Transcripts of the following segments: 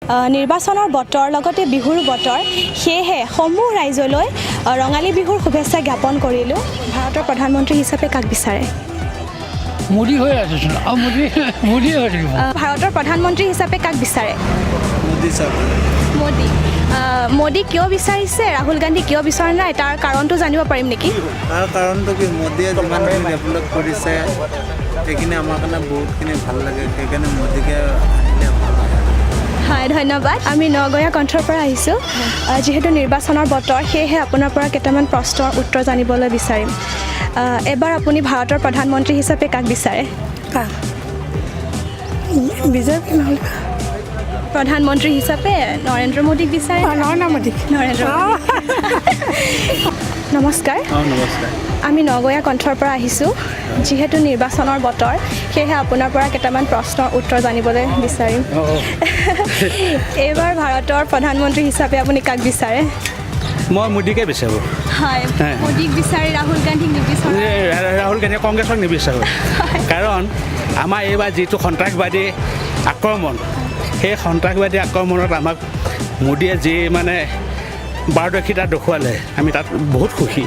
নিৰ্বাচনৰ বতৰ লগতে বিহুৰ বতৰ সেয়েহে সমূহ ৰাইজলৈ ৰঙালী বিহুৰ শুভেচ্ছা জ্ঞাপন কৰিলোঁ ভাৰতৰ প্ৰধানমন্ত্ৰী হিচাপে কাক বিচাৰে মোদী হৈ আছে মোদী হৈ থাকিব ভাৰতৰ প্ৰধানমন্ত্ৰী হিচাপে কাক বিচাৰে মোদী সাহেব মোদী কিয় বিচাৰিছে ৰাহুল গান্ধী কিয় বিচৰা নাই তাৰ কাৰণটো জানিব পাৰিম নেকি তাৰ কাৰণটো কি মোদীয়ে যিমানখিনি ডেভেলপ কৰিছে সেইখিনি আমাৰ কাৰণে বহুতখিনি ভাল লাগে সেইকাৰণে মোদীকে আহিলে ভাল লাগে হয় ধন্যবাদ আমি নগয়া কণ্ঠৰ পৰা আহিছোঁ যিহেতু নিৰ্বাচনৰ বতৰ সেয়েহে আপোনাৰ পৰা কেইটামান প্ৰশ্নৰ উত্তৰ জানিবলৈ বিচাৰিম এবাৰ আপুনি ভাৰতৰ প্ৰধানমন্ত্ৰী হিচাপে কাক বিচাৰে বিজেপি নহ'লে প্ৰধানমন্ত্ৰী হিচাপে নৰেন্দ্ৰ মোদীক বিচাৰে নৰেন্দ্ৰ মোদী নমস্কাৰ নমস্কাৰ আমি নগয়া কণ্ঠৰ পৰা আহিছোঁ যিহেতু নিৰ্বাচনৰ বতৰ সেয়েহে আপোনাৰ পৰা কেইটামান প্ৰশ্নৰ উত্তৰ জানিবলৈ বিচাৰিম এইবাৰ ভাৰতৰ প্ৰধানমন্ত্ৰী হিচাপে আপুনি কাক বিচাৰে মই মোদীকে বিচাৰোঁ হয় মোদীক বিচাৰি ৰাহুল গান্ধীক নিবিচাৰে ৰাহুল গান্ধী কংগ্ৰেছক নিবিচাৰোঁ কাৰণ আমাৰ এইবাৰ যিটো সন্ত্ৰাসবাদী আক্ৰমণ সেই সন্ত্ৰাসবাদী আক্ৰমণত আমাক মোদীয়ে যি মানে পাৰদৰ্শিতা দেখুৱালে আমি তাত বহুত সুখী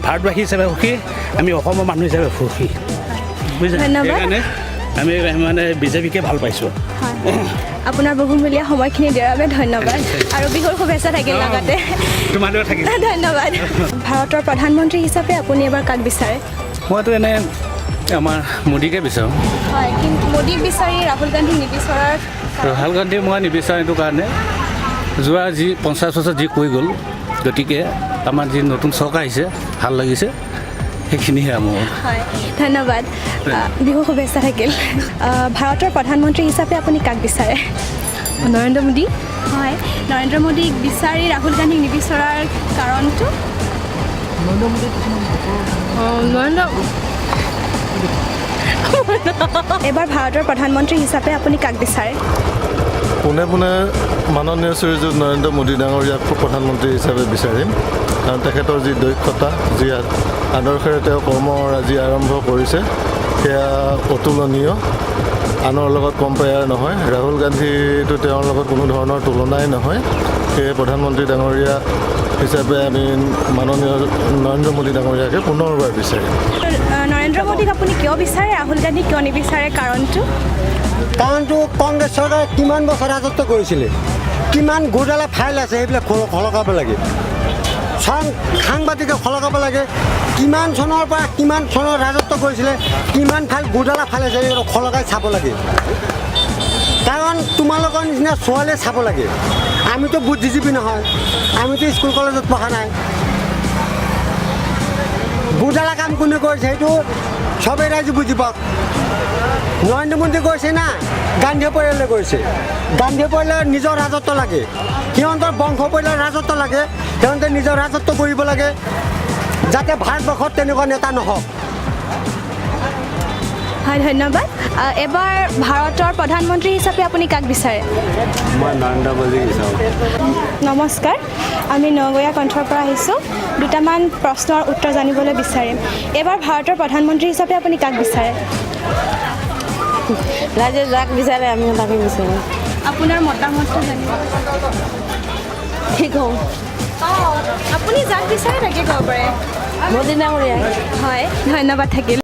ভাৰতবাসী হিচাপে সুখী আমি অসমৰ মানুহ হিচাপে সুখী বুজিছে সেইকাৰণে আমি মানে বিজেপিকে ভাল পাইছোঁ আপোনাৰ বহুমূলীয়া সময়খিনি দিয়াৰ বাবে ধন্যবাদ আৰু বিহুৰ শুভেচ্ছা থাকিল লগতে তোমালৈও থাকিল ধন্যবাদ ভাৰতৰ প্ৰধানমন্ত্ৰী হিচাপে আপুনি এবাৰ কাক বিচাৰে মইতো এনে আমাৰ মোদীকে বিচাৰোঁ হয় কিন্তু মোদীক বিচাৰি ৰাহুল গান্ধীক নিবিচৰাৰ ৰাহুল গান্ধী মই নিবিচাৰোঁ এইটো কাৰণে যোৱা যি 50 বছৰ যি কৈ গ'ল গতিকে আমাৰ যি নতুন চৰকাৰ আহিছে ভাল লাগিছে সেইখিনিহে মোৰ হয় ধন্যবাদ বিহু শুভেচ্ছা থাকিল ভাৰতৰ প্ৰধানমন্ত্ৰী হিচাপে আপুনি কাক বিচাৰে নৰেন্দ্ৰ মোদী হয় নৰেন্দ্ৰ মোদীক বিচাৰি ৰাহুল গান্ধীক নিবিচৰাৰ কাৰণটো এবাৰ ভাৰতৰ প্ৰধানমন্ত্ৰী হিচাপে আপুনি কাক বিচাৰে পোনে পোনে মাননীয় শ্ৰীযুত নৰেন্দ্ৰ মোদী ডাঙৰীয়াক প্ৰধানমন্ত্ৰী হিচাপে বিচাৰিম কাৰণ তেখেতৰ যি দক্ষতা যি আদৰ্শেৰে তেওঁ কৰ্মৰাজি আৰম্ভ কৰিছে সেয়া অতুলনীয় আনৰ লগত কম্পেয়াৰ নহয় ৰাহুল গান্ধীটো তেওঁৰ লগত কোনো ধৰণৰ তুলনাই নহয় সেয়ে প্ৰধানমন্ত্ৰী ডাঙৰীয়া হিচাপে আমি মাননীয় নৰেন্দ্ৰ মোদী ডাঙৰীয়াকে পুনৰবাৰ বিচাৰিম নৰেন্দ্ৰ মোদীক আপুনি কিয় বিচাৰে ৰাহুল গান্ধীক কিয় নিবিচাৰে কাৰণটো কংগ্ৰেছ চৰকাৰে কিমান বছৰ ৰাজত্ব কৰিছিলে কিমান গোটালা ফাইল আছে সেইবিলাক সলকাব লাগে সাংবাদিকে সলকাব লাগে কিমান চনৰ পৰা কিমান চনৰ ৰাজত্ব কৰিছিলে কিমান ফাইল গোটালা ফাইল আছে সলকাই চাব লাগে কাৰণ তোমালোকৰ নিচিনা ছোৱালীয়ে চাব লাগে আমিতো বুদ্ধিজীৱী নহয় আমিতো স্কুল কলেজত পঢ়া নাই গোটালা কাম কোনে কৰিছে সেইটো চবেই ৰাইজে বুজি পাওক নৰেন্দ্ৰ মোদী কৈছে না গান্ধী পৰিয়ালে কৈছে গান্ধী পৰিয়ালৰ নিজৰ ৰাজত্ব লাগে সিহঁতৰ বংশ পৰিয়ালৰ ৰাজত্ব লাগে সিহঁতে নিজৰ ৰাজত্ব কৰিব লাগে যাতে ভাৰতবৰ্ষত তেনেকুৱা নেতা নহওক হয় ধন্যবাদ এবাৰ ভাৰতৰ প্ৰধানমন্ত্ৰী হিচাপে আপুনি কাক বিচাৰে মই নৰেন্দ্ৰ মোদীক বিচাৰোঁ নমস্কাৰ আমি নগয়া কণ্ঠৰ পৰা আহিছোঁ দুটামান প্ৰশ্নৰ উত্তৰ জানিবলৈ বিচাৰিম এবাৰ ভাৰতৰ প্ৰধানমন্ত্ৰী হিচাপে আপুনি কাক বিচাৰে ৰাইজে যাক বিচাৰে আমি তাকে বিচাৰোঁ আপোনাৰ মতামতটো জানিব কি কওঁ আপুনি যাক বিচাৰে তাকে ক'ব পাৰে মোদী ডাঙৰীয়া হয় ধন্যবাদ থাকিল